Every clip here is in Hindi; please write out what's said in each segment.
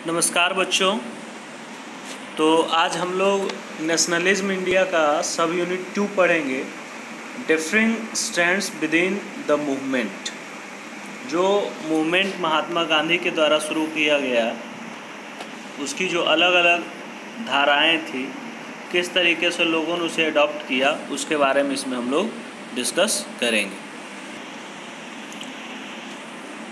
नमस्कार बच्चों। तो आज हम लोग नेशनलिज्म इंडिया का सब यूनिट 2 पढ़ेंगे, differing strands within the movement. जो मूवमेंट महात्मा गांधी के द्वारा शुरू किया गया, उसकी जो अलग अलग धाराएं थी, किस तरीके से लोगों ने उसे अडॉप्ट किया, उसके बारे में इसमें हम लोग डिस्कस करेंगे।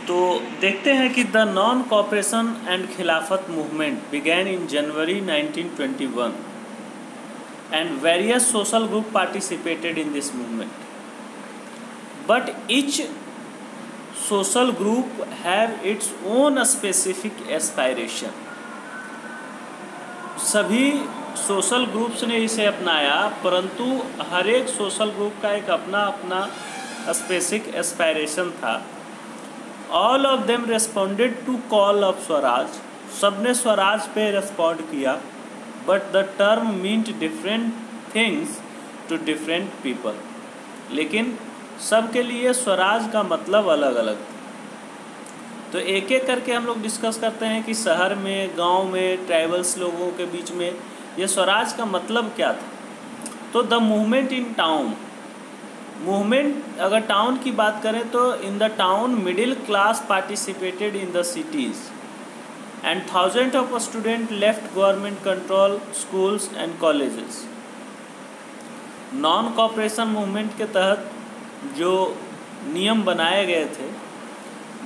तो देखते हैं कि द नॉन कॉपरेशन एंड खिलाफत movement began in January 1921 and various social group participated in this movement, but each social group have its own specific aspiration. सभी सोशल ग्रुप्स ने इसे अपनाया, परंतु हर एक सोशल ग्रुप का एक अपना अपना स्पेसिफिक एस्पायरेशन था। All of them responded to call of swaraj, सबने स्वराज पे रेस्पॉन्ड किया, but the term meant different things to different people. लेकिन सबके लिए स्वराज का मतलब अलग अलग था। तो एक एक करके हम लोग डिस्कस करते हैं कि शहर में, गांव में, ट्राइबल्स लोगों के बीच में ये स्वराज का मतलब क्या था। तो the movement in town, movement अगर टाउन की बात करें तो in the town middle class participated in the cities and thousand of student left government control schools and colleges. Non cooperation movement के तहत जो नियम बनाए गए थे,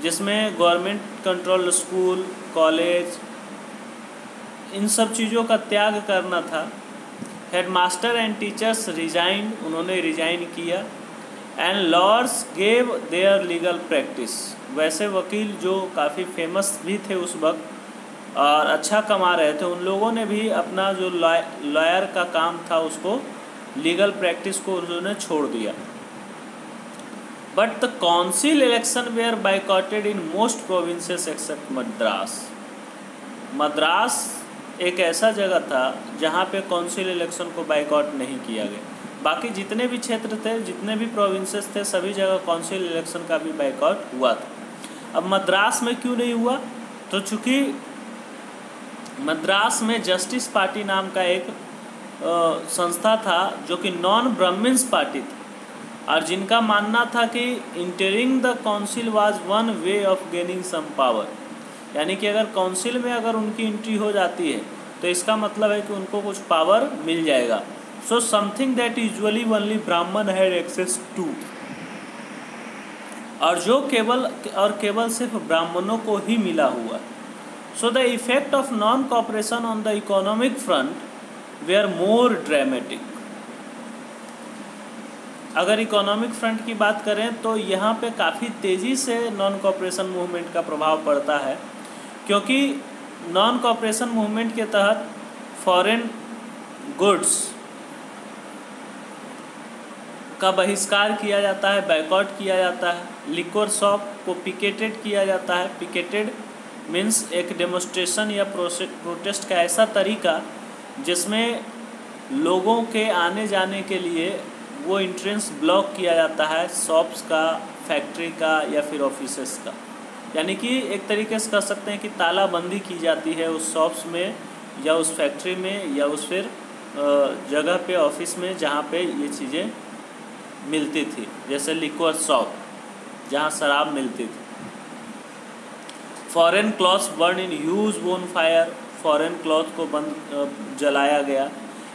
जिसमें गवर्नमेंट कंट्रोल स्कूल, कॉलेज, इन सब चीज़ों का त्याग करना था। हेडमास्टर एंड टीचर्स रिजाइन, उन्होंने रिजाइन किया। And lawyers gave their legal practice, वैसे वकील जो काफ़ी फेमस भी थे उस वक्त और अच्छा कमा रहे थे, उन लोगों ने भी अपना जो लॉयर का काम था उसको, लीगल प्रैक्टिस को उन्होंने छोड़ दिया। But the council election were boycotted in most provinces except Madras. Madras एक ऐसा जगह था जहाँ पे काउंसिल इलेक्शन को बाइकॉट नहीं किया गया। बाकी जितने भी क्षेत्र थे, जितने भी प्रोविंसेस थे, सभी जगह काउंसिल इलेक्शन का भी बाइकॉट हुआ था। अब मद्रास में क्यों नहीं हुआ? तो चूँकि मद्रास में जस्टिस पार्टी नाम का एक संस्था था जो कि नॉन ब्राह्मण्स पार्टी था, और जिनका मानना था कि entering the council was one way of gaining some power. यानी कि अगर काउंसिल में अगर उनकी एंट्री हो जाती है तो इसका मतलब है कि उनको कुछ पावर मिल जाएगा। So something that usually only Brahmin had access to, और जो केवल सिर्फ ब्राह्मणों को ही मिला हुआ। So the effect of non cooperation on the economic front were more dramatic. अगर इकोनॉमिक फ्रंट की बात करें तो यहाँ पे काफ़ी तेज़ी से नॉन कॉपरेशन मूवमेंट का प्रभाव पड़ता है, क्योंकि नॉन कॉपरेशन मूवमेंट के तहत फॉरेन गुड्स का बहिष्कार किया जाता है, बाइकॉट किया जाता है। लिक्वर शॉप को पिकेटेड किया जाता है। पिकेटेड मीन्स एक डेमोन्स्ट्रेशन या प्रोटेस्ट का ऐसा तरीका जिसमें लोगों के आने जाने के लिए वो एंट्रेंस ब्लॉक किया जाता है, शॉप्स का, फैक्ट्री का या फिर ऑफिसेस का। यानी कि एक तरीके से कह सकते हैं कि तालाबंदी की जाती है उस शॉप्स में या उस फैक्ट्री में या उस फिर जगह पे, ऑफिस में, जहाँ पे ये चीज़ें मिलती थी, जैसे लिक्वर शॉप जहाँ शराब मिलती थी। Foreign clothes burn in huge bonfire, foreign cloth को जलाया गया।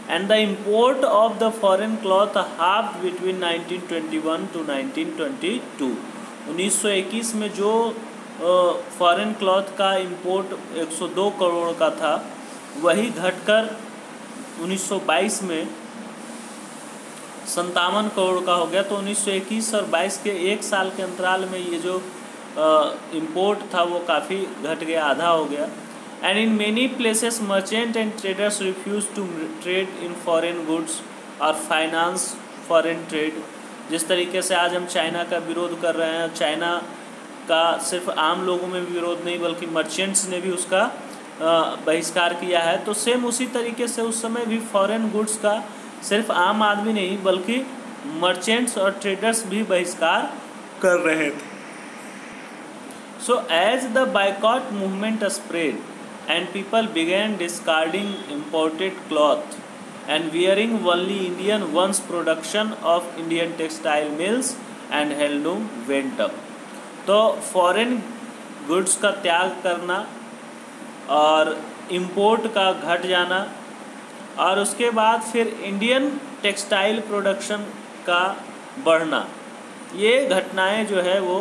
And the import of the foreign cloth half between 1921 to 1922। 1921 में जो फॉरेन क्लॉथ का इंपोर्ट 102 करोड़ का था, वही घटकर 1922 में 57 करोड़ का हो गया। तो 1921 और 22 के एक साल के अंतराल में ये जो इंपोर्ट था वो काफ़ी घट गया, आधा हो गया। And in many places merchant and traders refuse to trade in foreign goods और फाइनेंस फॉरेन ट्रेड। जिस तरीके से आज हम चाइना का विरोध कर रहे हैं, चाइना का सिर्फ आम लोगों में भी विरोध नहीं बल्कि मर्चेंट्स ने भी उसका बहिष्कार किया है, तो सेम उसी तरीके से उस समय भी फॉरेन गुड्स का सिर्फ आम आदमी नहीं बल्कि मर्चेंट्स और ट्रेडर्स भी बहिष्कार कर रहे थे। So as the boycott movement spread, and people began discarding imported cloth and wearing only Indian once production of Indian textile mills and handloom went up। तो फॉरेन गुड्स का त्याग करना और इंपोर्ट का घट जाना और उसके बाद फिर इंडियन टेक्सटाइल प्रोडक्शन का बढ़ना, ये घटनाएं जो है वो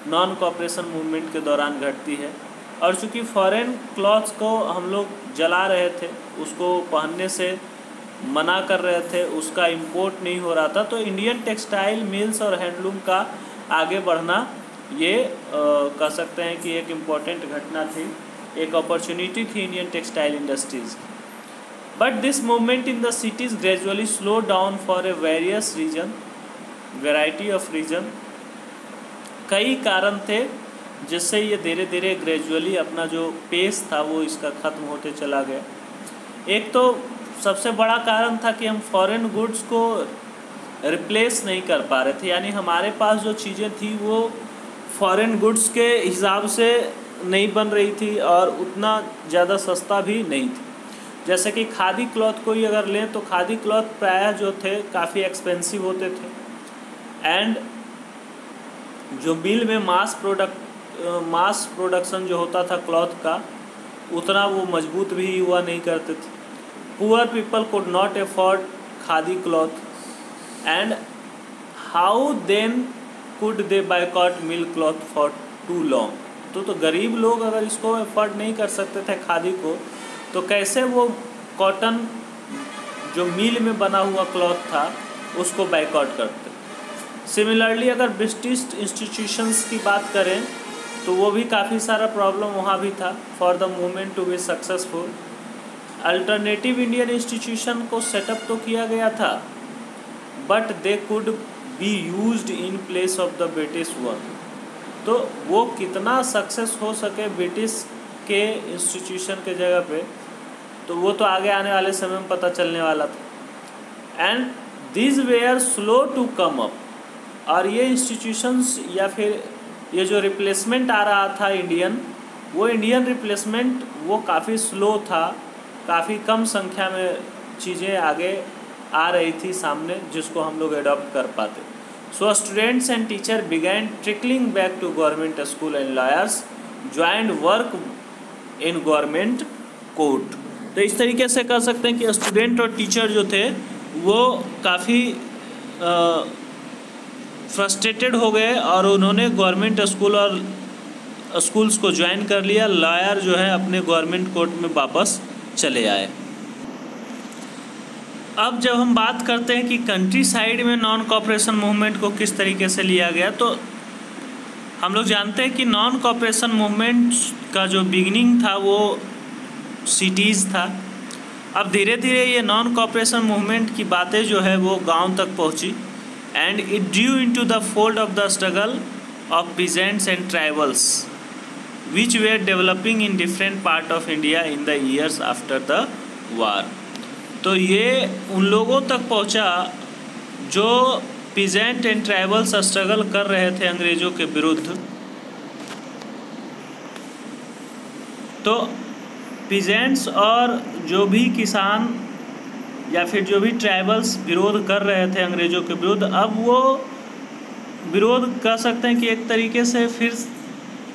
नॉन कॉपरेशन मूवमेंट के दौरान घटती है। और चूँकि फॉरेन क्लॉथ्स को हम लोग जला रहे थे, उसको पहनने से मना कर रहे थे, उसका इंपोर्ट नहीं हो रहा था, तो इंडियन टेक्सटाइल मिल्स और हैंडलूम का आगे बढ़ना ये कह सकते हैं कि एक इम्पॉर्टेंट घटना थी, एक अपॉर्चुनिटी थी Indian textile industries. But this movement in the cities gradually slow down for a variety of reason. कई कारण थे जिससे ये धीरे धीरे ग्रेजुअली अपना जो पेस था वो इसका ख़त्म होते चला गया। एक तो सबसे बड़ा कारण था कि हम फॉरेन गुड्स को रिप्लेस नहीं कर पा रहे थे, यानी हमारे पास जो चीज़ें थी वो फॉरेन गुड्स के हिसाब से नहीं बन रही थी और उतना ज़्यादा सस्ता भी नहीं थी। जैसे कि खादी क्लॉथ को ही अगर लें तो खादी क्लॉथ प्रायः जो थे काफ़ी एक्सपेंसिव होते थे एंड जो मिल में मास प्रोडक्शन जो होता था क्लॉथ का उतना वो मजबूत भी हुआ नहीं करते थे। Poor people could not afford khadi cloth and how then could they boycott mill cloth for too long. तो गरीब लोग अगर इसको अफोर्ड नहीं कर सकते थे खादी को, तो कैसे वो कॉटन जो मिल में बना हुआ क्लॉथ था उसको बायकॉट करते। सिमिलरली अगर ब्रिटिश इंस्टीट्यूशंस की बात करें तो वो भी काफ़ी सारा प्रॉब्लम वहाँ भी था for the movement to be successful. Alternative Indian institution को सेटअप तो किया गया था but they could be used in place of the British one. तो वो कितना सक्सेस हो सके ब्रिटिश के इंस्टीट्यूशन के जगह पे, तो वो तो आगे आने वाले समय में पता चलने वाला था। And this were slow to come up. और ये इंस्टीट्यूशंस या फिर ये जो रिप्लेसमेंट आ रहा था वो इंडियन रिप्लेसमेंट वो काफ़ी स्लो था, काफ़ी कम संख्या में चीज़ें आगे आ रही थी सामने जिसको हम लोग एडॉप्ट कर पाते। So students and teacher began trickling back to government school and lawyers joined work in government court. तो इस तरीके से कह सकते हैं कि स्टूडेंट और टीचर जो थे वो काफ़ी फ्रस्ट्रेटेड हो गए और उन्होंने गवर्नमेंट स्कूल और स्कूल्स को ज्वाइन कर लिया। लॉयर जो है अपने गवर्नमेंट कोर्ट में वापस चले आए। अब जब हम बात करते हैं कि कंट्री साइड में नॉन कॉपरेशन मूवमेंट को किस तरीके से लिया गया, तो हम लोग जानते हैं कि नॉन कॉपरेशन मूवमेंट का जो बिगिनिंग था वो सिटीज़ था। अब धीरे धीरे ये नॉन कॉपरेशन मूवमेंट की बातें जो है वो गांव तक पहुंची and it Drew into the fold of the struggle of peasants and tribals which where developing in different part of India in the years after the war. तो ये उन लोगों तक पहुंचा जो पीजेंट एंड ट्राइबल्स स्ट्रगल कर रहे थे अंग्रेज़ों के विरुद्ध। तो पीजेंट्स और जो भी किसान या फिर जो भी ट्राइबल्स विरोध कर रहे थे अंग्रेज़ों के विरुद्ध, अब वो विरोध कह सकते हैं कि एक तरीके से फिर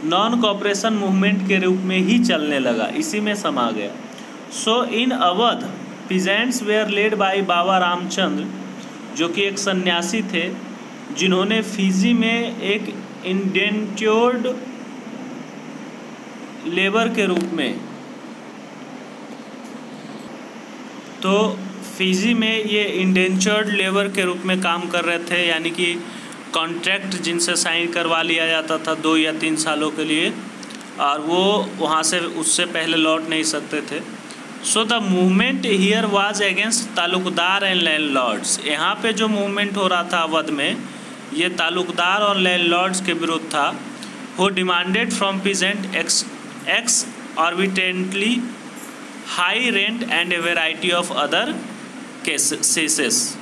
नॉन कॉपरेशन मूवमेंट के रूप में ही चलने लगा, इसी में समा गया। So in Awadh peasants were led by Baba Ramchandra, जो कि एक सन्यासी थे जिन्होंने फिजी में एक इंडेंट्योर्ड लेबर के रूप में, तो फिजी में ये इंडेंचर्ड लेबर के रूप में काम कर रहे थे, यानी कि कॉन्ट्रैक्ट जिनसे साइन करवा लिया जाता था 2 या 3 सालों के लिए और वो वहाँ से उससे पहले लौट नहीं सकते थे। So the movement here was against Talukdar and landlords. यहाँ पे जो मूवमेंट हो रहा था अवध में, ये तालुकदार और लैंडलॉर्ड्स के विरुद्ध था। Who demanded from peasant exorbitantly high rent and a variety of other cases.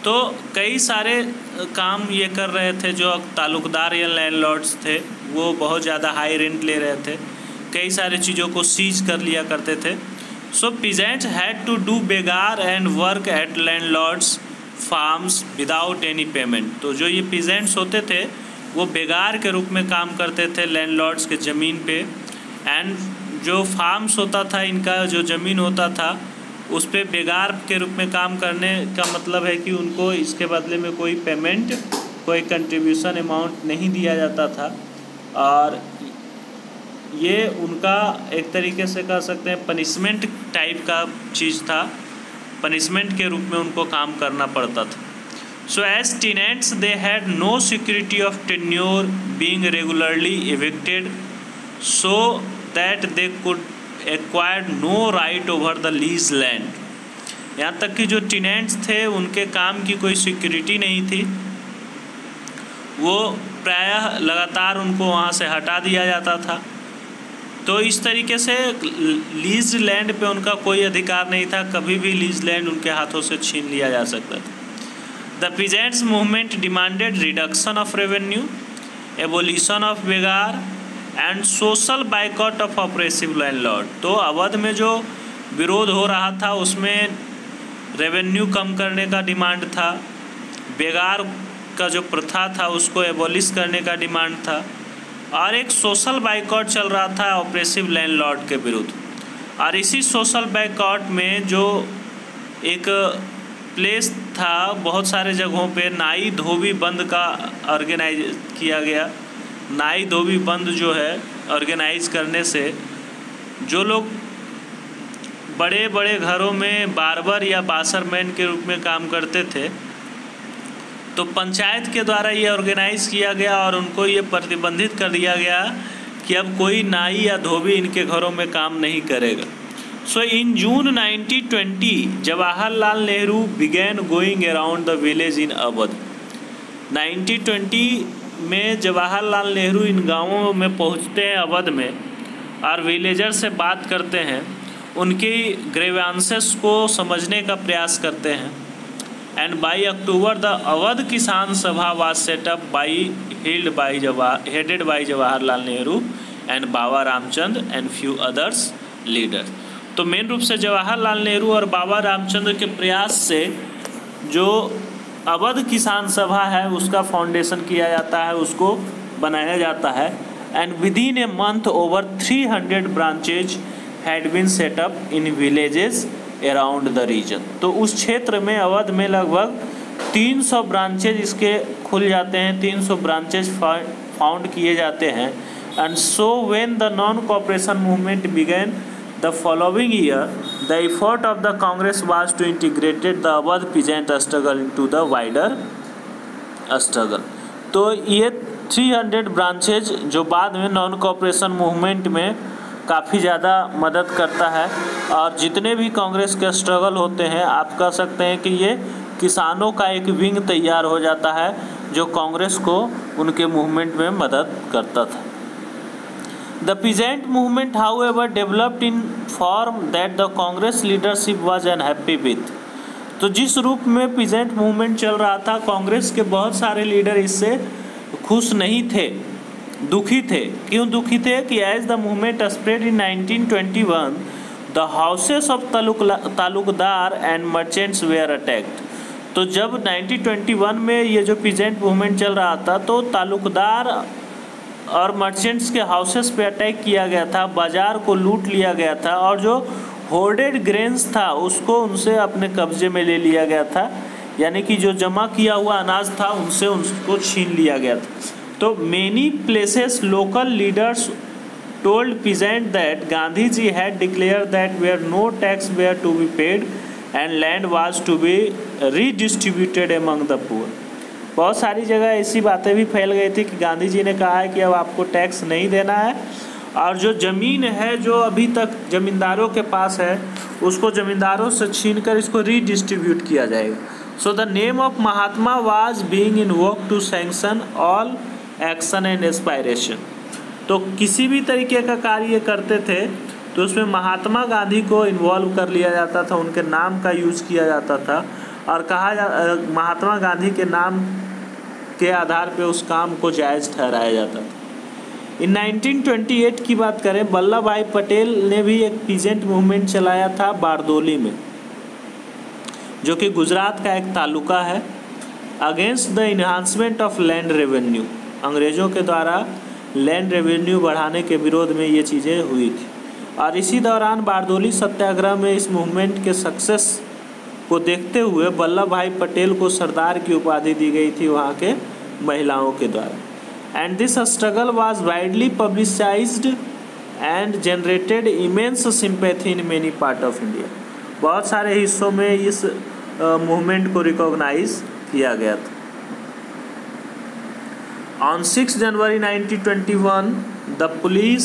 तो कई सारे काम ये कर रहे थे जो तालुकदार या लैंडलॉर्ड्स थे, वो बहुत ज़्यादा हाई रेंट ले रहे थे। कई सारे चीज़ों को सीज कर लिया करते थे। So peasants had to do begar and work at landlords farms without any payment. तो जो ये पीजेंट्स होते थे वो बेगार के रूप में काम करते थे लैंडलॉर्ड्स के ज़मीन पे, एंड जो फार्म्स होता था, इनका जो ज़मीन होता था उस पे बेगार के रूप में काम करने का मतलब है कि उनको इसके बदले में कोई पेमेंट, कोई कंट्रीब्यूशन अमाउंट नहीं दिया जाता था, और ये उनका एक तरीके से कह सकते हैं पनिशमेंट टाइप का चीज़ था, पनिशमेंट के रूप में उनको काम करना पड़ता था। So as tenants they had no security of tenure being regularly evicted so that they could acquired no right over the lease land. यहाँ तक कि जो टेनेंट्स थे उनके काम की कोई सिक्योरिटी नहीं थी, वो प्रायः लगातार उनको वहाँ से हटा दिया जाता था। तो इस तरीके से लीज लैंड पे उनका कोई अधिकार नहीं था, कभी भी लीज लैंड उनके हाथों से छीन लिया जा सकता था। The peasants movement demanded reduction of revenue, abolition of begar and social boycott of oppressive landlord. तो अवध में जो विरोध हो रहा था उसमें रेवेन्यू कम करने का डिमांड था, बेगार का जो प्रथा था उसको एबोलिश करने का डिमांड था, और एक सोशल बाइकॉट चल रहा था ऑपरेसिव लैंडलॉर्ड के विरुद्ध। और इसी सोशल बाइकॉट में जो एक प्लेस था, बहुत सारे जगहों पे नाई धोबी बंद का ऑर्गेनाइज किया गया। नाई धोबी बंद जो है ऑर्गेनाइज करने से जो लोग बड़े बड़े घरों में बार्बर या बासरमैन के रूप में काम करते थे, तो पंचायत के द्वारा ये ऑर्गेनाइज किया गया और उनको ये प्रतिबंधित कर दिया गया कि अब कोई नाई या धोबी इनके घरों में काम नहीं करेगा। सो इन जून 1920 Jawaharlal Nehru began going around the village in Awadh. 1920 में जवाहरलाल नेहरू इन गांवों में पहुंचते हैं अवध में, और विलेजर से बात करते हैं, उनकी ग्रीवेंसेस को समझने का प्रयास करते हैं। And by October the Awadh किसान सभा was set up headed by Jawaharlal Nehru and Baba Ramchandra and few others leaders. तो मेन रूप से जवाहरलाल नेहरू और बाबा रामचंद्र के प्रयास से जो अवध किसान सभा है उसका फाउंडेशन किया जाता है, उसको बनाया जाता है। And within a month over 300 branches had been set up in villages around the region. तो उस क्षेत्र में अवध में लगभग 300 ब्रांचेज इसके खुल जाते हैं, 300 ब्रांचेज फाउंड किए जाते हैं। And so when the non cooperation movement began the following year the effort of the Congress was to integrated the Awadh peasant struggle into the wider struggle. तो ये 300 ब्रांचेज जो बाद में नॉन कोऑपरेशन मूवमेंट में काफ़ी ज़्यादा मदद करता है, और जितने भी कांग्रेस के स्ट्रगल होते हैं आप कह सकते हैं कि ये किसानों का एक विंग तैयार हो जाता है जो कांग्रेस को उनके मूवमेंट में मदद करता था। The peasant movement, however, developed in form that the Congress leadership was unhappy with। तो जिस रूप में पीजेंट मूवमेंट चल रहा था, कांग्रेस के बहुत सारे लीडर इससे खुश नहीं थे, दुखी थे। क्यों दुखी थे कि as the movement spread in 1921 the houses of taluqdar and merchants were attacked. तो जब 1921 में ये जो पीजेंट मूवमेंट चल रहा था तो तालुकदार और मर्चेंट्स के हाउसेस पे अटैक किया गया था, बाज़ार को लूट लिया गया था, और जो होर्डेड ग्रेन्स था उसको उनसे अपने कब्जे में ले लिया गया था, यानी कि जो जमा किया हुआ अनाज था उनसे उसको छीन लिया गया था। तो many places local leaders told peasant that Gandhi ji had declare that were no tax were to be paid and land was to be redistributed among the poor. बहुत सारी जगह ऐसी बातें भी फैल गई थी कि गांधी जी ने कहा है कि अब आपको टैक्स नहीं देना है, और जो ज़मीन है जो अभी तक ज़मींदारों के पास है उसको ज़मींदारों से छीनकर इसको रीडिस्ट्रीब्यूट किया जाएगा। So the name of Mahatma was being invoked to sanction all action and aspiration. तो किसी भी तरीके का कार्य करते थे तो उसमें महात्मा गांधी को इन्वॉल्व कर लिया जाता था, उनके नाम का यूज़ किया जाता था, और महात्मा गांधी के नाम के आधार पे उस काम को जायज़ ठहराया जाता था। इन 1928 की बात करें, वल्लभ भाई पटेल ने भी एक पीजेंट मूवमेंट चलाया था बारदोली में, जो कि गुजरात का एक तालुका है, against the enhancement of land revenue. अंग्रेज़ों के द्वारा लैंड रेवेन्यू बढ़ाने के विरोध में ये चीज़ें हुई थी। और इसी दौरान बारदोली सत्याग्रह में इस मूवमेंट के सक्सेस को देखते हुए वल्लभ भाई पटेल को सरदार की उपाधि दी गई थी वहाँ के महिलाओं के द्वारा। And this struggle was widely publicised and generated immense sympathy in many part of India. बहुत सारे हिस्सों में इस मूवमेंट को रिकॉग्नाइज किया गया था। On 6 January 1921 the police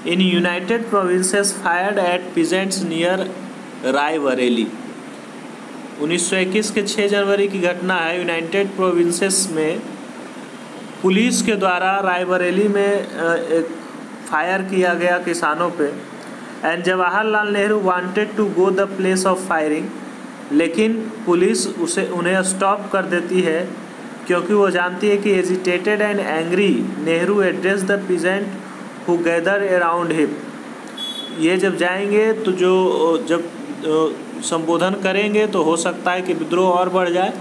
in United provinces fired eight peasants near Raebareli. 1921 के 6 जनवरी की घटना है। यूनाइटेड प्रोविंसेस में पुलिस के द्वारा रायबरेली में फायर किया गया किसानों पे। And Jawaharlal Nehru wanted to go the place of firing, लेकिन पुलिस उन्हें स्टॉप कर देती है क्योंकि वो जानती है कि agitated and angry Nehru address the peasant who gather around him. ये जब जाएंगे तो जब संबोधन करेंगे तो हो सकता है कि विद्रोह और बढ़ जाए,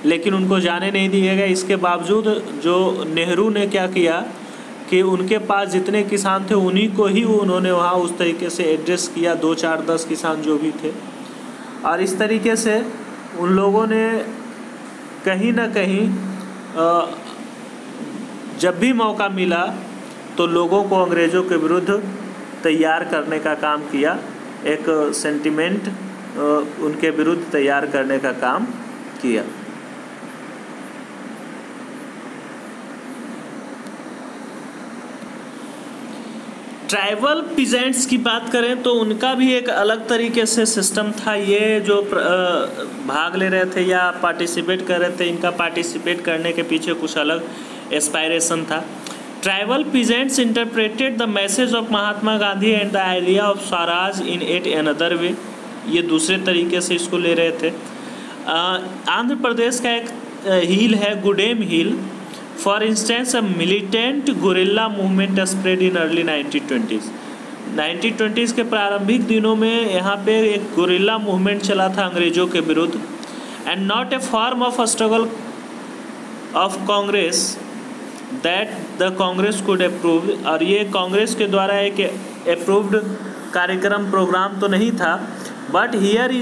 लेकिन उनको जाने नहीं दिया गया। इसके बावजूद जो नेहरू ने क्या किया कि उनके पास जितने किसान थे उन्हीं को ही उन्होंने वहाँ उस तरीके से एड्रेस किया, 2, 4, 10 किसान जो भी थे। और इस तरीके से उन लोगों ने कहीं ना कहीं जब भी मौका मिला तो लोगों को अंग्रेज़ों के विरुद्ध तैयार करने का काम किया, एक सेंटिमेंट उनके विरुद्ध तैयार करने का काम किया। ट्राइबल पीजेंट्स की बात करें तो उनका भी एक अलग तरीके से सिस्टम था। ये जो भाग ले रहे थे या पार्टिसिपेट कर रहे थे, इनका पार्टिसिपेट करने के पीछे कुछ अलग एस्पायरेशन था। Tribal peasants interpreted the message of Mahatma Gandhi and the idea of Swaraj in at another way. ये दूसरे तरीके से इसको ले रहे थे। आंध्र प्रदेश का एक हिल है Gudem hill. For instance a militant guerrilla movement spread in early 1920s। 1920s के प्रारंभिक दिनों में यहाँ पे एक गुरिल्ला मूवमेंट चला था अंग्रेज़ों के विरुद्ध। And not a form of struggle of Congress that the Congress could approve. और ये कांग्रेस के द्वारा एक अप्रूव्ड कार्यक्रम प्रोग्राम तो नहीं था, but here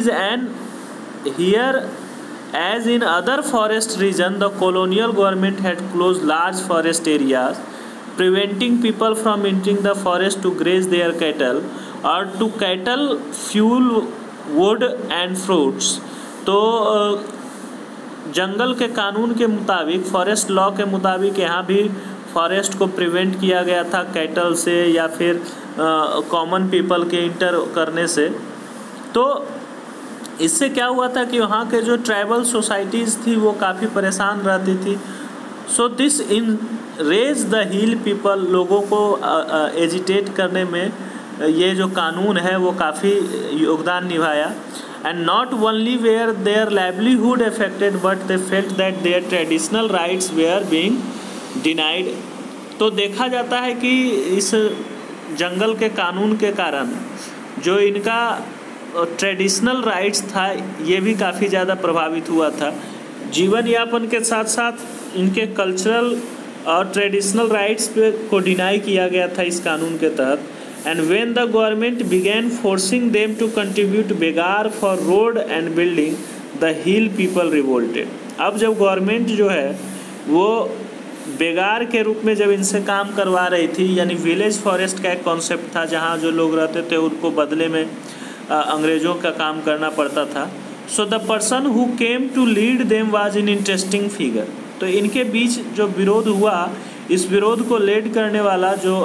as in other forest region the colonial government had closed large forest areas, preventing people from entering the forest to graze their cattle or to cattle fuel wood and fruits। तो जंगल के कानून के मुताबिक, फॉरेस्ट लॉ के मुताबिक यहाँ भी फॉरेस्ट को प्रिवेंट किया गया था कैटल से या फिर कॉमन पीपल के इंटर करने से। तो इससे क्या हुआ था कि वहाँ के जो ट्राइबल सोसाइटीज़ थी वो काफ़ी परेशान रहती थी। So this enraged the hill people, लोगों को एजिटेट करने में ये जो कानून है वो काफ़ी योगदान निभाया। And not only were their livelihood affected but they felt that their traditional rights were being denied. तो देखा जाता है कि इस जंगल के कानून के कारण जो इनका ट्रेडिशनल राइट्स था ये भी काफ़ी ज़्यादा प्रभावित हुआ था। जीवन यापन के साथ साथ इनके कल्चरल और ट्रेडिशनल राइट्स पे को डिनाई किया गया था इस कानून के तहत। And when the government began forcing them to contribute begar for road and building the hill people revolted. अब जब गवर्नमेंट जो है वो बेगार के रूप में जब इनसे काम करवा रही थी, यानी विलेज फॉरेस्ट का एक कॉन्सेप्ट था जहाँ जो लोग रहते थे उनको बदले में अंग्रेज़ों का काम करना पड़ता था। So the person who came to lead them was an interesting figure. तो इनके बीच जो विरोध हुआ, इस विरोध को लीड करने वाला जो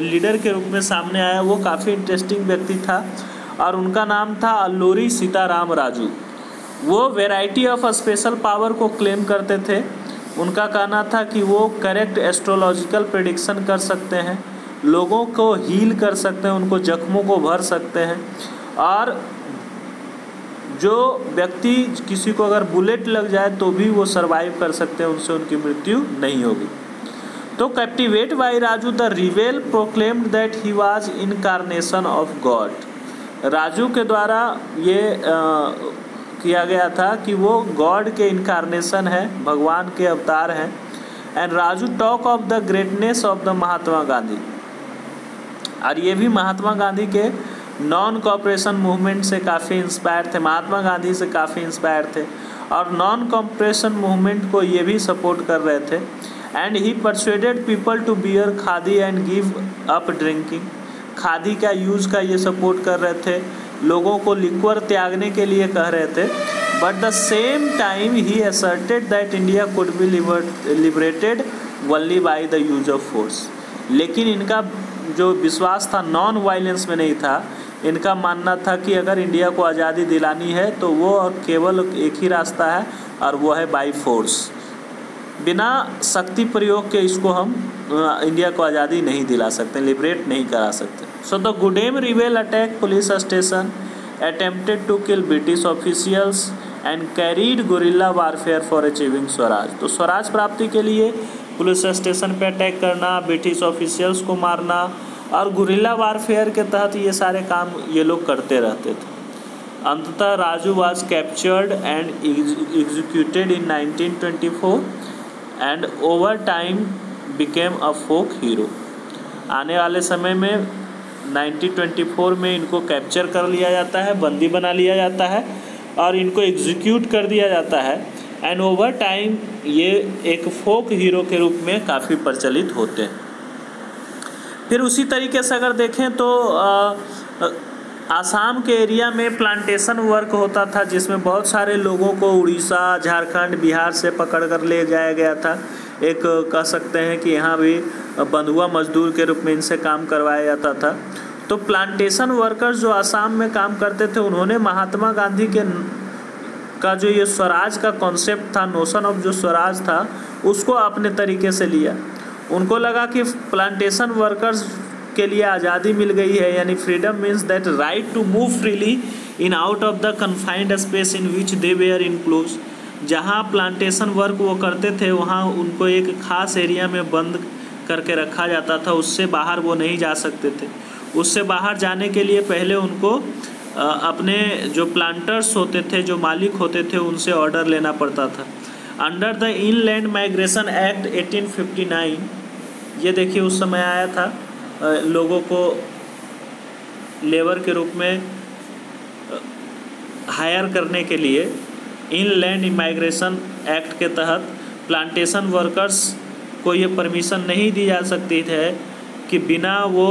लीडर के रूप में सामने आया वो काफ़ी इंटरेस्टिंग व्यक्ति था और उनका नाम था अल्लूरी सीताराम राजू। वो वैरायटी ऑफ स्पेशल पावर को क्लेम करते थे। उनका कहना था कि वो करेक्ट एस्ट्रोलॉजिकल प्रेडिक्शन कर सकते हैं, लोगों को हील कर सकते हैं, उनको जख्मों को भर सकते हैं, और जो व्यक्ति किसी को अगर बुलेट लग जाए तो भी वो सरवाइव कर सकते हैं, उनसे उनकी मृत्यु नहीं होगी। तो तो captivate by Raju the रिवेल proclaimed that he was incarnation of God. Raju के द्वारा ये किया गया था कि वो गॉड के इनकारनेशन है, भगवान के अवतार हैं। And Raju talk of the greatness of the Mahatma Gandhi, और ये भी महात्मा गांधी के नॉन कॉपरेशन मूवमेंट से काफ़ी इंस्पायर थे, महात्मा गांधी से काफ़ी इंस्पायर थे और नॉन कॉपरेशन मूवमेंट को ये भी सपोर्ट कर रहे थे। And he persuaded people to wear khadi and give up drinking, khadi का यूज़ का ये सपोर्ट कर रहे थे, लोगों को लिक्वर त्यागने के लिए कह रहे थे। But the same time he asserted that India could be liberated only by the use of force. लेकिन इनका जो विश्वास था नॉन वायलेंस में नहीं था, इनका मानना था कि अगर इंडिया को आज़ादी दिलानी है तो वो और केवल एक ही रास्ता है और वो है बाय फोर्स। बिना शक्ति प्रयोग के इसको हम इंडिया को आज़ादी नहीं दिला सकते, लिबरेट नहीं करा सकते। So the Gudem rebel attack police station, attempted to kill British officials and carried guerrilla warfare for achieving swaraj. तो स्वराज प्राप्ति के लिए पुलिस स्टेशन पे अटैक करना, ब्रिटिश ऑफिशियल्स को मारना और गुरिल्ला वारफेयर के तहत ये सारे काम ये लोग करते रहते थे। अंततः Raju was captured and executed in 1924 and over time became a folk hero. आने वाले समय में 1924 में इनको कैप्चर कर लिया जाता है, बंदी बना लिया जाता है और इनको एग्जीक्यूट कर दिया जाता है। एंड ओवर टाइम ये एक फोक हीरो के रूप में काफ़ी प्रचलित होते हैं। फिर उसी तरीके से अगर देखें तो आसाम के एरिया में प्लांटेशन वर्क होता था, जिसमें बहुत सारे लोगों को उड़ीसा, झारखंड, बिहार से पकड़ कर ले जाया गया था। एक कह सकते हैं कि यहाँ भी बंधुआ मजदूर के रूप में इनसे काम करवाया जाता था। तो प्लांटेशन वर्कर्स जो आसाम में काम करते थे, उन्होंने महात्मा गांधी का जो ये स्वराज का कॉन्सेप्ट था, नोशन ऑफ जो स्वराज था, उसको अपने तरीके से लिया। उनको लगा कि प्लांटेशन वर्कर्स के लिए आज़ादी मिल गई है, यानी freedom means that right to move freely in out of the confined space in which they were enclose. जहाँ प्लांटेशन वर्क वो करते थे वहाँ उनको एक ख़ास एरिया में बंद करके रखा जाता था, उससे बाहर वो नहीं जा सकते थे। उससे बाहर जाने के लिए पहले उनको अपने जो प्लांटर्स होते थे, जो मालिक होते थे, उनसे ऑर्डर लेना पड़ता था। Under the inland migration act 1859, ये देखिए उस समय आया था, लोगों को लेबर के रूप में हायर करने के लिए इनलैंड माइग्रेशन एक्ट के तहत प्लांटेशन वर्कर्स को ये परमिशन नहीं दी जा सकती है कि बिना वो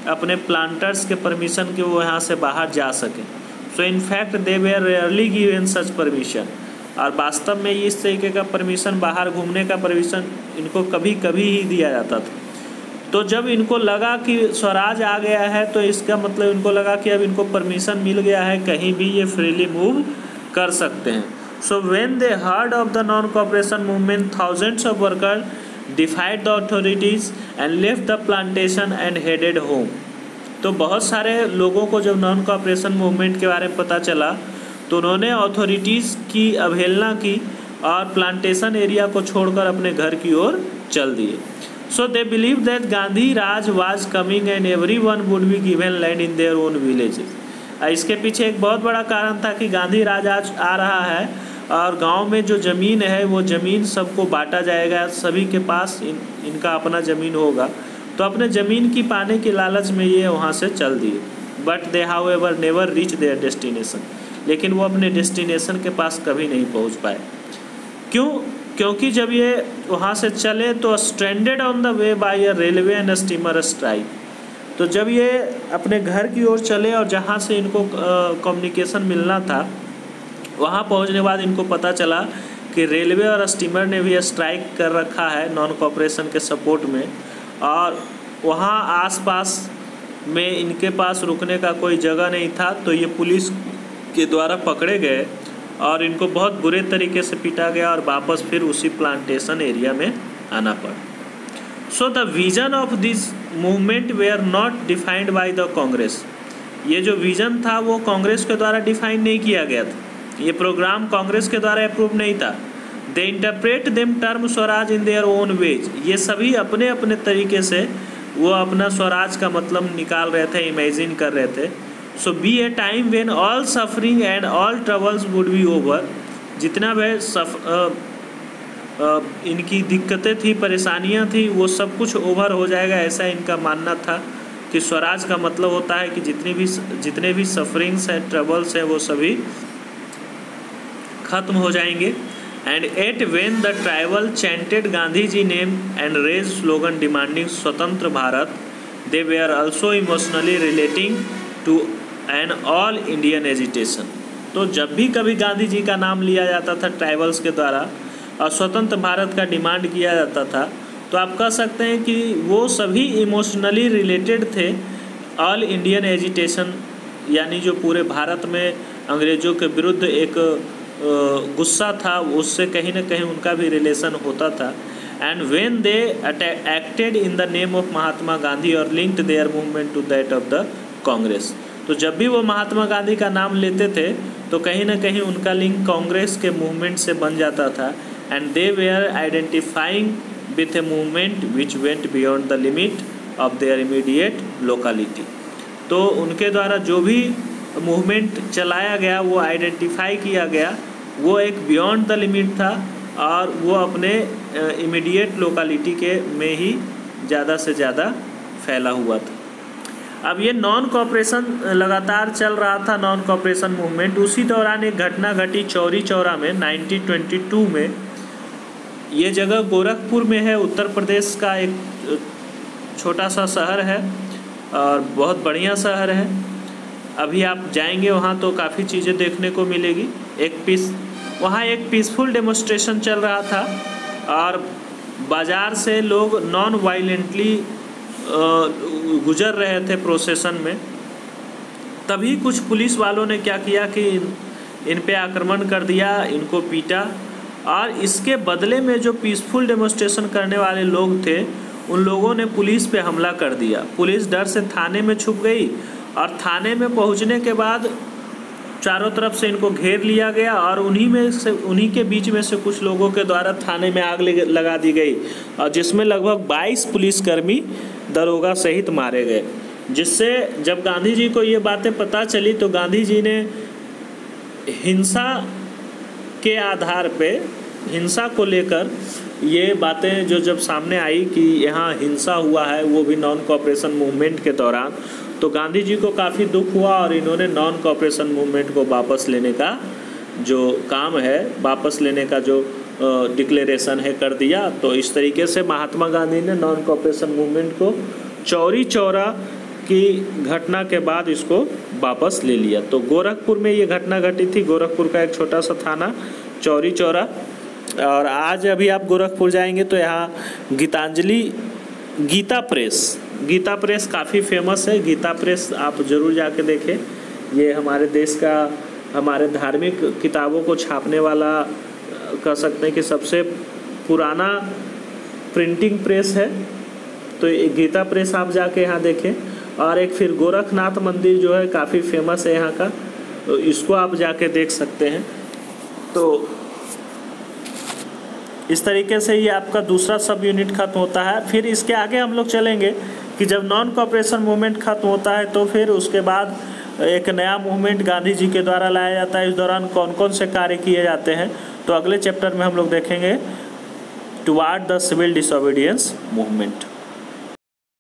अपने प्लांटर्स के परमिशन के वो यहाँ से बाहर जा सकें। So in fact they were rarely given such permission, और वास्तव में इस तरीके का परमिशन, बाहर घूमने का परमिशन इनको कभी कभी ही दिया जाता था। तो जब इनको लगा कि स्वराज आ गया है तो इसका मतलब इनको लगा कि अब इनको परमिशन मिल गया है, कहीं भी ये फ्रीली मूव कर सकते हैं। So when they heard of the non cooperation movement, thousands of worker डिफाइड the authorities and left the plantation and headed home. तो बहुत सारे लोगों को जब नॉन कॉपरेशन मूवमेंट के बारे में पता चला तो उन्होंने अथॉरिटीज़ की अवहेलना की और प्लांटेशन एरिया को छोड़कर अपने घर की ओर चल दिए। So they believe that Gandhi raj was coming and everyone would be given land in their own villages. इसके पीछे एक बहुत बड़ा कारण था कि गांधी राज आज आ रहा है और गांव में जो ज़मीन है वो ज़मीन सबको बांटा जाएगा, सभी के पास इनका अपना ज़मीन होगा। तो अपने ज़मीन की पाने के लालच में ये वहाँ से चल दिए। But they however never reach there destination, लेकिन वो अपने डेस्टिनेशन के पास कभी नहीं पहुँच पाए। क्यों? क्योंकि जब ये वहाँ से चले तो stranded on the way by a railway and steamer strike. तो जब ये अपने घर की ओर चले और जहाँ से इनको कम्युनिकेशन मिलना था वहाँ पहुँचने के बाद इनको पता चला कि रेलवे और स्टीमर ने भी स्ट्राइक कर रखा है नॉन कॉपरेशन के सपोर्ट में, और वहाँ आसपास में इनके पास रुकने का कोई जगह नहीं था। तो ये पुलिस के द्वारा पकड़े गए और इनको बहुत बुरे तरीके से पीटा गया और वापस फिर उसी प्लांटेशन एरिया में आना पड़ा। So the vision of this movement were not defined by the Congress. ये जो विजन था वो कांग्रेस के द्वारा डिफाइन नहीं किया गया था, ये प्रोग्राम कांग्रेस के द्वारा अप्रूव नहीं था, they interpret them term swaraj in their own ways, ये सभी अपने अपने तरीके से वो अपना स्वराज का मतलब निकाल रहे थे, इमेजिन कर रहे थे। So be a time when all suffering and all troubles would be over, जितना भी इनकी दिक्कतें थी, परेशानियां थी, वो सब कुछ ओवर हो जाएगा, ऐसा इनका मानना था कि स्वराज का मतलब होता है कि जितने भी सफरिंग्स हैं, ट्रबल्स हैं, वो सभी खत्म हो जाएंगे। And at when the tribal chanted Gandhi ji name and raise slogan demanding swatantra Bharat, they were also emotionally relating to an all Indian agitation. तो जब भी कभी गांधी जी का नाम लिया जाता था ट्राइबल्स के द्वारा और स्वतंत्र भारत का डिमांड किया जाता था, तो आप कह सकते हैं कि वो सभी इमोशनली रिलेटेड थे ऑल इंडियन एजिटेशन, यानी जो पूरे भारत में अंग्रेज़ों के विरुद्ध एक गुस्सा था, उससे कहीं ना कहीं उनका भी रिलेशन होता था। And when they acted in the name of Mahatma Gandhi और linked their movement to that of the Congress, तो जब भी वो महात्मा गांधी का नाम लेते थे तो कहीं ना कहीं उनका लिंक कांग्रेस के मूवमेंट से बन जाता था। And they were identifying with a movement which went beyond the limit of their immediate locality. तो उनके द्वारा जो भी मूवमेंट चलाया गया, वो आइडेंटिफाई किया गया, वो एक बियॉन्ड द लिमिट था और वो अपने इमीडिएट लोकेलिटी के में ही ज़्यादा से ज़्यादा फैला हुआ था। अब ये नॉन कॉपरेशन लगातार चल रहा था, नॉन कॉपरेशन मूवमेंट। उसी दौरान एक घटना घटी चौरी चौरा में 1922 में। ये जगह गोरखपुर में है, उत्तर प्रदेश का एक छोटा सा शहर है और बहुत बढ़िया शहर है। अभी आप जाएंगे वहाँ तो काफ़ी चीज़ें देखने को मिलेगी। वहाँ एक पीसफुल डेमोन्स्ट्रेशन चल रहा था और बाज़ार से लोग नॉन वायलेंटली गुजर रहे थे प्रोसेशन में। तभी कुछ पुलिस वालों ने क्या किया कि इन पे आक्रमण कर दिया, इनको पीटा और इसके बदले में जो पीसफुल डेमोन्स्ट्रेशन करने वाले लोग थे उन लोगों ने पुलिस पे हमला कर दिया। पुलिस डर से थाने में छुप गई और थाने में पहुंचने के बाद चारों तरफ से इनको घेर लिया गया और उन्हीं के बीच में से कुछ लोगों के द्वारा थाने में आग लगा दी गई और जिसमें लगभग 22 पुलिसकर्मी दरोगा सहित मारे गए। जिससे जब गांधी जी को ये बातें पता चली तो गांधी जी ने हिंसा के आधार पे, हिंसा को लेकर ये बातें जब सामने आई कि यहाँ हिंसा हुआ है, वो भी नॉन कॉपरेशन मूवमेंट के दौरान, तो गांधी जी को काफ़ी दुख हुआ और इन्होंने नॉन कॉपरेशन मूवमेंट को वापस लेने का जो काम है, वापस लेने का जो डिक्लेरेशन है कर दिया। तो इस तरीके से महात्मा गांधी ने नॉन कॉपरेशन मूवमेंट को चौरी चौरा की घटना के बाद इसको वापस ले लिया। तो गोरखपुर में ये घटना घटी थी, गोरखपुर का एक छोटा सा थाना चौरी चौरा। और आज अभी आप गोरखपुर जाएंगे तो यहाँ गीता प्रेस काफ़ी फेमस है। गीता प्रेस आप ज़रूर जाके देखें। ये हमारे देश का, हमारे धार्मिक किताबों को छापने वाला कह सकते हैं कि सबसे पुराना प्रिंटिंग प्रेस है। तो गीता प्रेस आप जाके यहाँ देखें। और एक फिर गोरखनाथ मंदिर जो है काफ़ी फेमस है यहाँ का, तो इसको आप जाके देख सकते हैं। तो इस तरीके से ये आपका दूसरा सब यूनिट खत्म होता है। फिर इसके आगे हम लोग चलेंगे कि जब नॉन कॉपरेशन मूवमेंट खत्म होता है तो फिर उसके बाद एक नया मूवमेंट गांधी जी के द्वारा लाया जाता है। इस दौरान कौन कौन से कार्य किए जाते हैं तो अगले चैप्टर में हम लोग देखेंगे toward the civil disobedience movement.